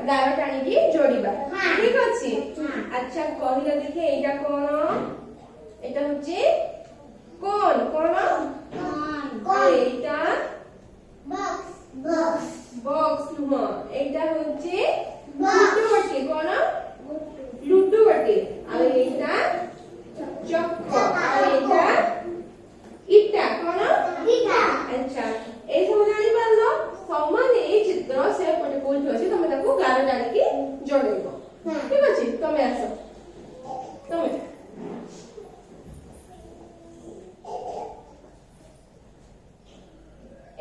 ଗାର ଟାଣିକି ଯୋଡ଼ିବା ଠିକ ଅଛି। ଆଚ୍ଛା କହିଲ ଦେଖେ ଏଇଟା କଣ? এটা হচ্ছে কোন কোন এইটা বক্স বক্স বক্স নুহ এইটা হচ্ছে লুডু বটে কোন লুডু বটে আর এইটা চক্র আর এইটা ইটা কোন ইটা। আচ্ছা এই সব জানি পারলো সমান এই চিত্র সে পটে কোন আছে তুমি তাকে গার টানিকি যোড়াইব ঠিক আছে। তুমি আসো তুমি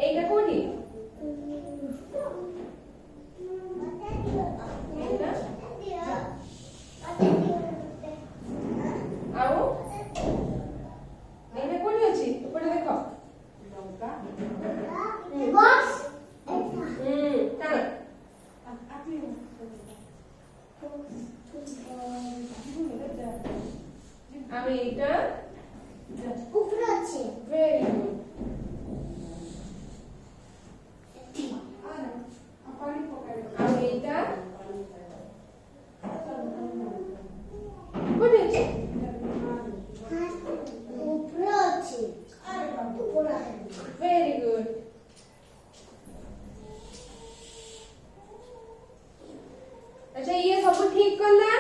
এইটা কোটি ଆଉ ଏଇଟା କୋଠି ଅଛି ଏପଟେ ଦେଖ ବକ୍ସ ଟାଣ ଆଉ ଏଇଟା ଉପରେ ଅଛି ଭେରି ଗୁଡ୍। ଆଉ ଏଇଟା କୋଠି ଅଛି ଉପରେ ଅଛି ଭେରି ଗୁଡ୍। अच्छा ये सब ठीक करना।